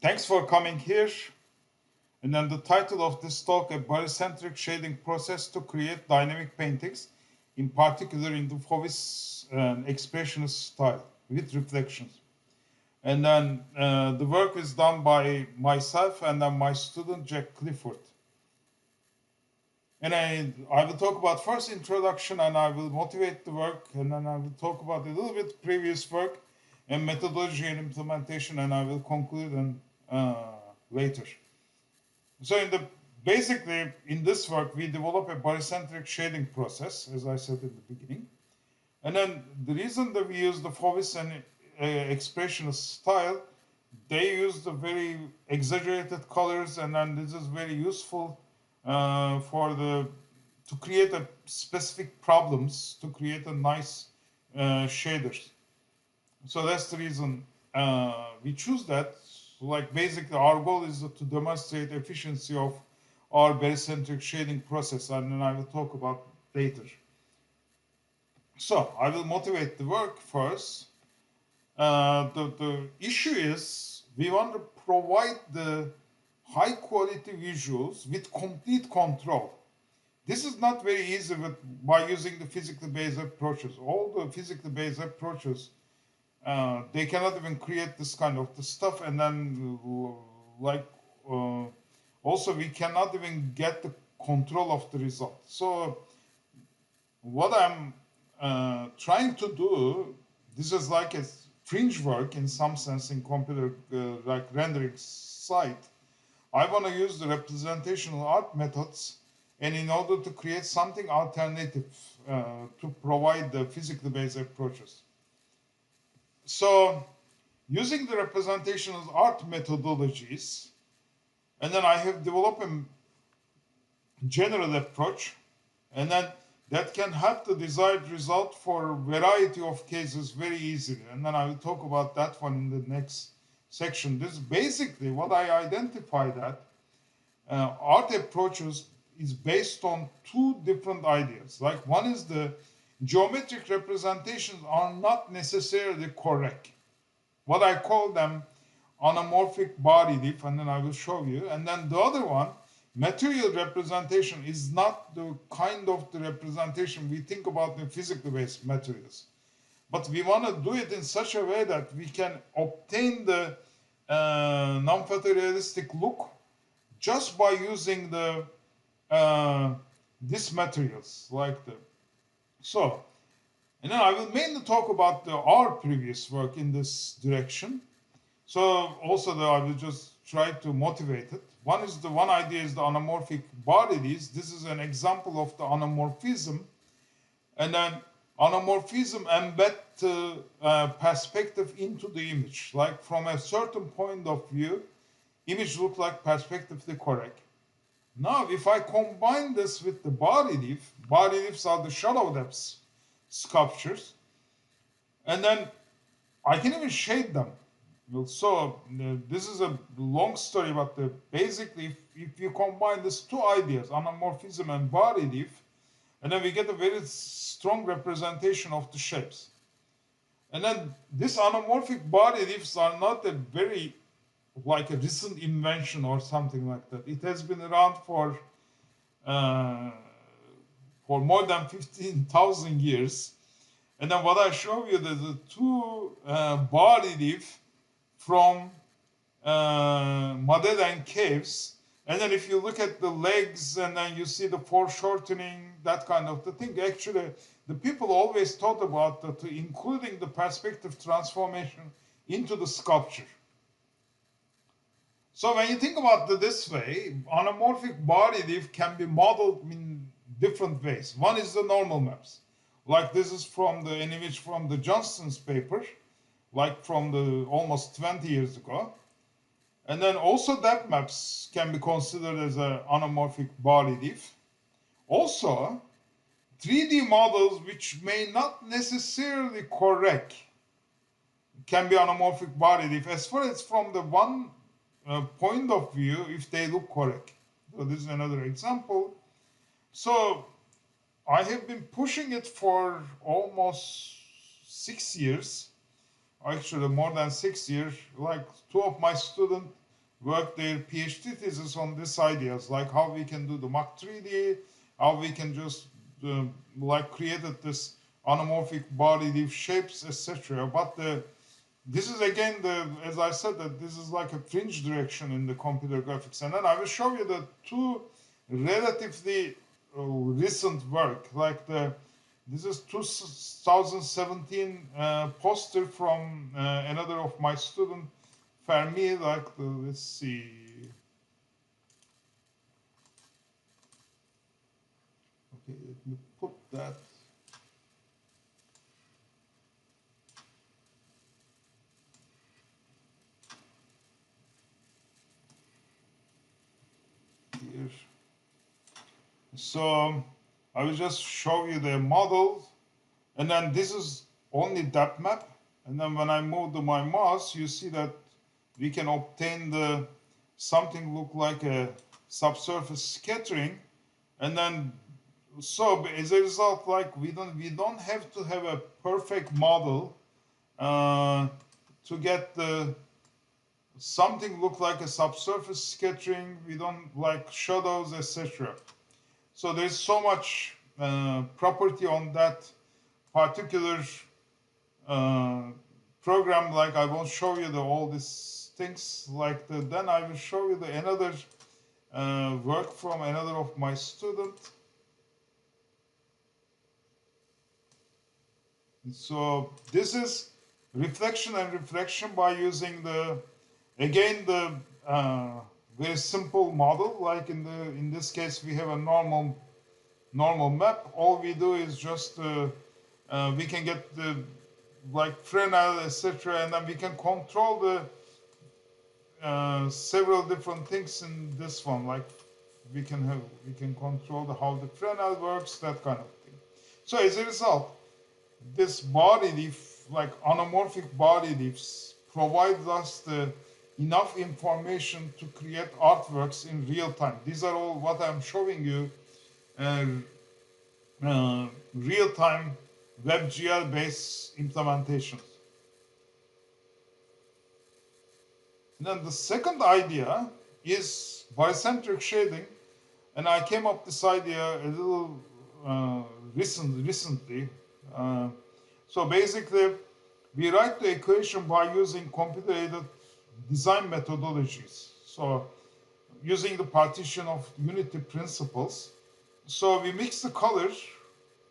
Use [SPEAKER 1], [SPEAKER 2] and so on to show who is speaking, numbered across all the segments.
[SPEAKER 1] Thanks for coming here. And then the title of this talk, a barycentric shading process to create dynamic paintings, in particular in the Fauvist expressionist style with reflections. And then the work is done by myself and then my student, Jack Clifford. And I will talk about first introduction and I will motivate the work, and then I will talk about a little bit previous work and methodology and implementation, and I will conclude and later. So basically in this work, we develop a barycentric shading process, as I said in the beginning. And then the reason that we use the Fauvist and expressionist style, they use the very exaggerated colors, and then this is very useful to create a specific problems, to create a nice shaders. So that's the reason we choose that. Like basically our goal is to demonstrate efficiency of our barycentric shading process, and then I will talk about later. So I will motivate the work first. The issue is we want to provide the high quality visuals with complete control. This is not very easy by using the physically based approaches. All the physically based approaches, they cannot even create this kind of the stuff, and then also we cannot even get the control of the result. So what I'm trying to do, this is like a fringe work in some sense in computer like rendering site. I want to use the representational art methods, and in order to create something alternative to provide the physically based approaches. So using the representational art methodologies, and then I have developed a general approach, and then that can have the desired result for a variety of cases very easily. And then I will talk about that one in the next section. This is basically what I identify that art approaches is based on two different ideas. Like one is the geometric representations are not necessarily correct. What I call them anamorphic body diff, and then I will show you. And then the other one, material representation, is not the kind of the representation we think about in physically based materials. But we want to do it in such a way that we can obtain the non-photorealistic look just by using the these materials like the so. And then I will mainly talk about our previous work in this direction. So also I will just try to motivate it. One idea is the anamorphic bodies. This is an example of the anamorphism. And then anamorphism embed perspective into the image. Like from a certain point of view, image look like perspectively correct. Now, if I combine this with the body diffs are the shadow depths sculptures, and then I can even shade them. So this is a long story, but basically, if you combine these two ideas, anamorphism and body diff, and then we get a very strong representation of the shapes. And then these anamorphic body diffs are not a very like a recent invention or something like that. It has been around for more than 15,000 years. And then what I show you, the two body diff from Magellan caves. And then if you look at the legs and then you see the foreshortening, that kind of the thing, actually the people always thought about that, including the perspective transformation into the sculpture. So when you think about it this way, anamorphic body diff can be modeled in different ways. One is the normal maps. Like this is from an image from the Johnston's paper, like from the almost 20 years ago. And then also depth maps can be considered as an anamorphic body diff. Also, 3D models which may not necessarily correct can be anamorphic body diff as far as from the one point of view if they look correct. So this is another example. So I have been pushing it for almost 6 years, actually more than 6 years. Like two of my students worked their PhD thesis on these ideas, like how we can do the Mach 3D, how we can just like created this anamorphic body leaf shapes, etc. But this is again as I said, that this is like a fringe direction in the computer graphics. And then I will show you the two relatively recent work, like this is 2017 poster from another of my student, Fermi, like let's see. Okay, let me put that. Here. So I will just show you the model, and then this is only depth map. And then when I move my mouse, you see that we can obtain the something look like a subsurface scattering, and then so as a result, like we don't have to have a perfect model to get the something look like a subsurface scattering. We don't like shadows, etc. So there's so much property on that particular program. Like I won't show you all these things. Like then I will show you another work from another of my students. So this is reflection and refraction by using again the very simple model. Like in this case, we have a normal map. All we do is just we can get the like Fresnel, etc., and then we can control the several different things in this one. Like we can control how the Fresnel works, that kind of thing. So as a result, this body leaf, like anamorphic body leaves, provides us enough information to create artworks in real time. These are all what I'm showing you, real-time WebGL-based implementations. And then the second idea is barycentric shading, and I came up this idea a little recently. So basically, we write the equation by using computer-aided design methodologies. So using the partition of unity principles. So we mix the color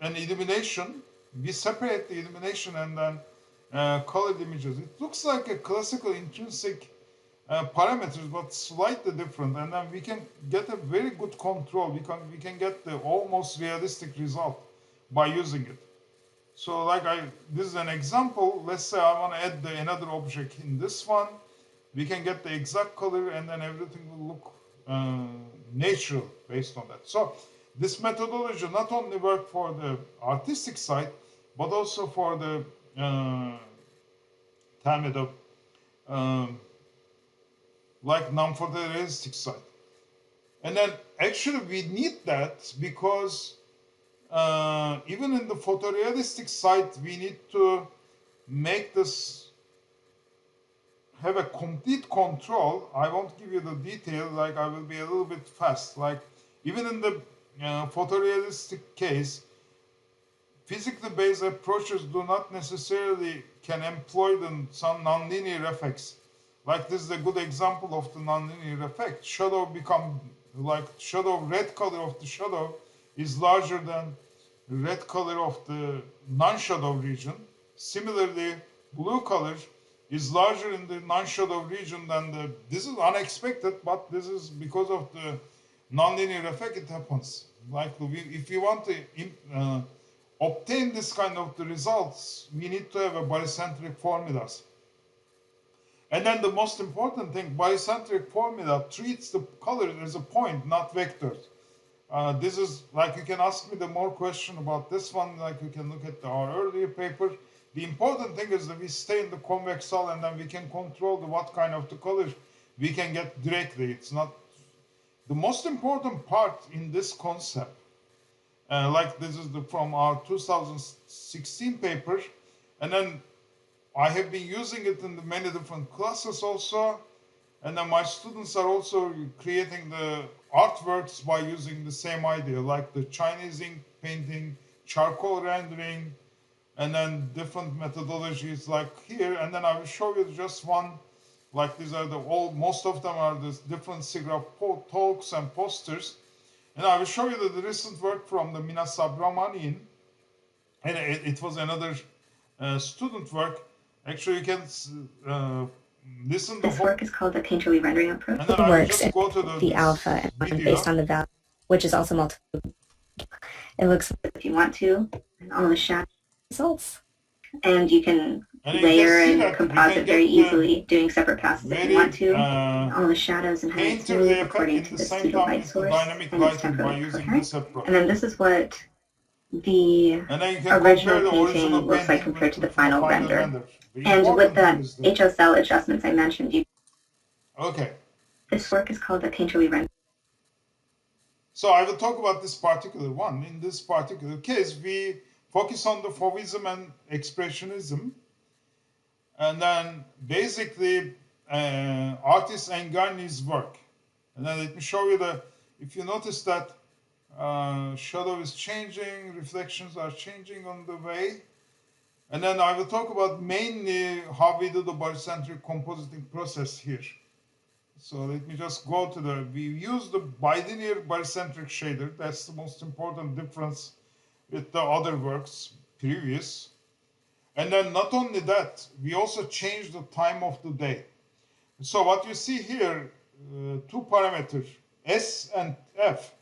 [SPEAKER 1] and illumination. We separate the illumination and then colored images. It looks like a classical intrinsic parameters, but slightly different. And then we can get a very good control. We can get the almost realistic result by using it. So like this is an example. Let's say I want to add another object in this one. We can get the exact color, and then everything will look natural based on that. So this methodology not only works for the artistic side, but also for the like non-photorealistic side. And then actually we need that because even in the photorealistic side, we need to make this have a complete control. I won't give you the detail, like I will be a little bit fast. Like even in the photorealistic case, physically based approaches do not necessarily can employ some nonlinear effects. Like this is a good example of the nonlinear effect. Shadow become like red color of the shadow is larger than red color of the non-shadow region. Similarly, blue color is larger in the non-shadow region than this is unexpected, but this is because of the nonlinear effect, it happens. Like if we want to obtain this kind of the results, we need to have a barycentric formulas. And then the most important thing, barycentric formula treats the color as a point, not vectors. This is like you can ask me the more question about this one, like you can look at our earlier paper. The important thing is that we stay in the convex cell, and then we can control what kind of the color we can get directly. It's not the most important part in this concept. Like this is from our 2016 paper, and then I have been using it in the many different classes also. And then my students are also creating the artworks by using the same idea, like the Chinese ink painting, charcoal rendering, and then different methodologies like here. And then I will show you just one, like these are most of them are this different SIGGRAPH talks and posters. And I will show you the recent work from the Mina Subramanian. And it was another student work. Actually, you can listen.
[SPEAKER 2] This work is called the painterly rendering approach. It works in the alpha and based on the value, which is also multiple. It looks if you want to, and all the shadow results. And you can layer and composite very easily, doing separate passes if you want to. All the shadows and how it's smooth according to the pseudo light source and its temporally coherent. And then this is what the original painting looks like compared to the final render. And with the HSL adjustments I mentioned, this work is called the painterly render.
[SPEAKER 1] So I will talk about this particular one. In this particular case, we focus on the Fauvism and Expressionism. And then basically artist Engarni's work. And then let me show you if you notice that shadow is changing, reflections are changing on the way. And then I will talk about mainly how we do the barycentric compositing process here. So let me just go to we use the bilinear barycentric shader. That's the most important difference with the other works previous. And then not only that, we also change the time of the day. So what you see here, two parameters, S and F.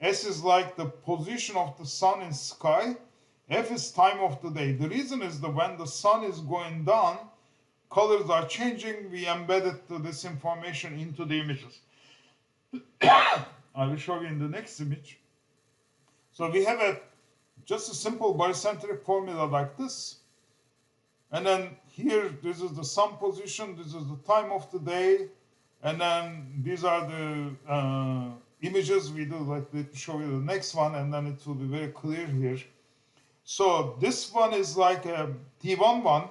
[SPEAKER 1] S is like the position of the sun in sky. F is time of the day. The reason is that when the sun is going down, colors are changing. We embedded this information into the images. I will show you in the next image. So we have just a simple barycentric formula like this. And then here, this is the sun position, this is the time of the day, and then these are the images we do. Let me show you the next one, and then it will be very clear here. So this one is like a T1 one,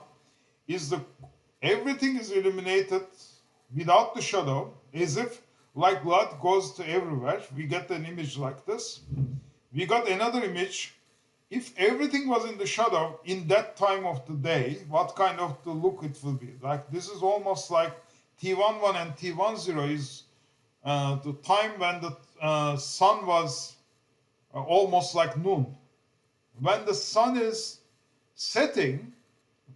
[SPEAKER 1] everything is illuminated without the shadow, as if like light goes to everywhere. We get an image like this. We got another image. If everything was in the shadow in that time of the day, what kind of the look it will be? Like this is almost like T11 and T10 is the time when the sun was almost like noon. When the sun is setting,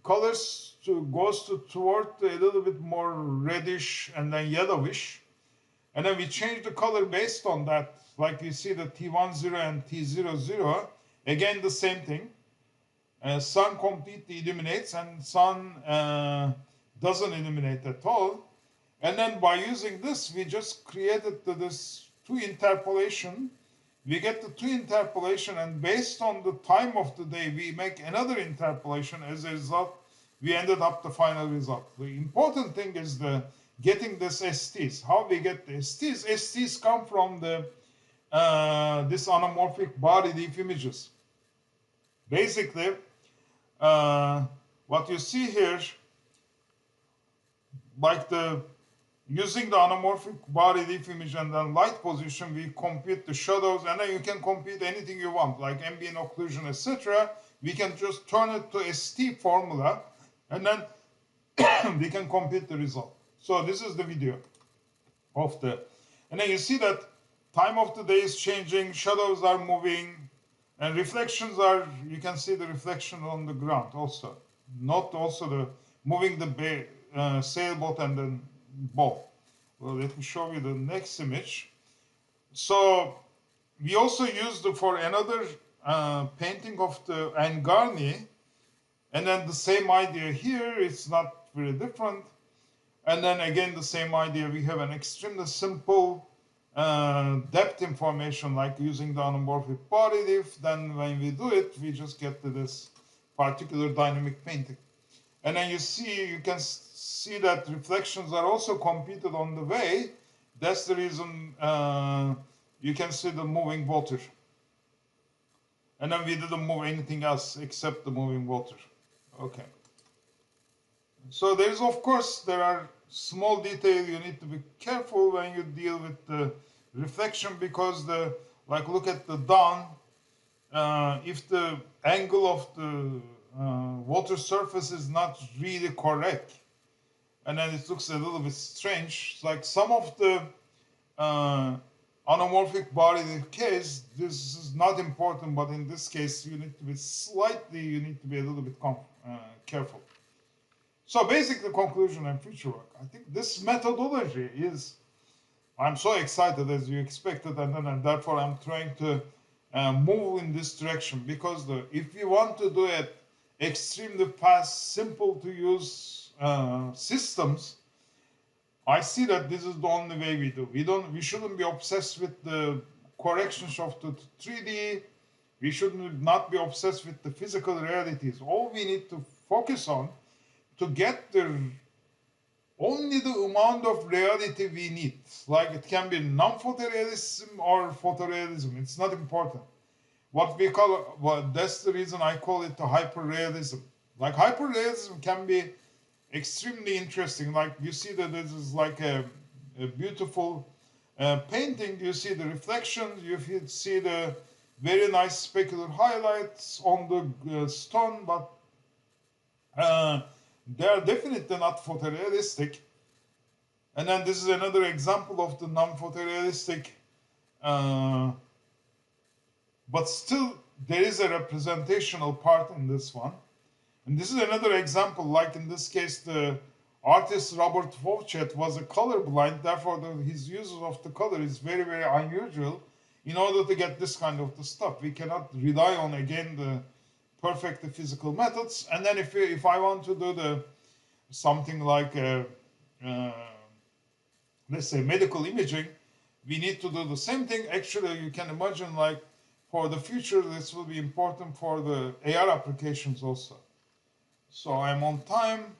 [SPEAKER 1] colors goes toward a little bit more reddish and then yellowish. And then we change the color based on that. Like you see the T10 and T00. Again, the same thing. Sun completely illuminates and sun doesn't illuminate at all. And then by using this, we just created this two interpolation. We get the two interpolation, and based on the time of the day, we make another interpolation. As a result, we ended up the final result. The important thing is getting this STs. How we get the STs? STs come from this anamorphic body deep images. Basically, what you see here, like using the anamorphic body deep image and then light position, we compute the shadows, and then you can compute anything you want, like ambient occlusion, etc. We can just turn it to a ST formula, and then we can compute the result. So this is the video of and then you see that time of the day is changing, shadows are moving, and reflections you can see the reflection on the ground also. Not also the moving the sailboat and the boat. Well, let me show you the next image. So we also used for another painting of the Engarni, and then the same idea here, it's not very different. And then again, the same idea, we have an extremely simple depth information, like using the anamorphic body diff. Then when we do it, we just get to this particular dynamic painting. And then you can see that reflections are also computed on the way. That's the reason you can see the moving water. And then we didn't move anything else except the moving water. Okay. So there is, of course, there are small details you need to be careful when you deal with the reflection, because like look at the dawn, if the angle of the water surface is not really correct, and then it looks a little bit strange. Like some of the anamorphic body case, this is not important, but in this case, you need to be a little bit careful. So basically, conclusion and future work. I think this methodology is, I'm so excited as you expected, and therefore I'm trying to move in this direction, because if we want to do it extremely fast, simple to use systems, I see that this is the only way we do. We shouldn't be obsessed with the corrections of the 3D. We should not be obsessed with the physical realities. All we need to focus on to get only the amount of reality we need. Like it can be non-photorealism or photorealism. It's not important. What we call, well, that's the reason I call it the hyperrealism. Like hyperrealism can be extremely interesting. Like you see that this is like a beautiful painting. You see the reflections. You see the very nice specular highlights on the stone, but they are definitely not photorealistic. And then this is another example of the non-photorealistic, but still there is a representational part in this one. And this is another example, like in this case, the artist Robert Fauchet was a colorblind, therefore his use of the color is very, very unusual in order to get this kind of the stuff. We cannot rely on, again, the perfect physical methods. And then if I want to do something like, let's say, medical imaging, we need to do the same thing. Actually, you can imagine, like, for the future, this will be important for the AR applications also. So I'm on time.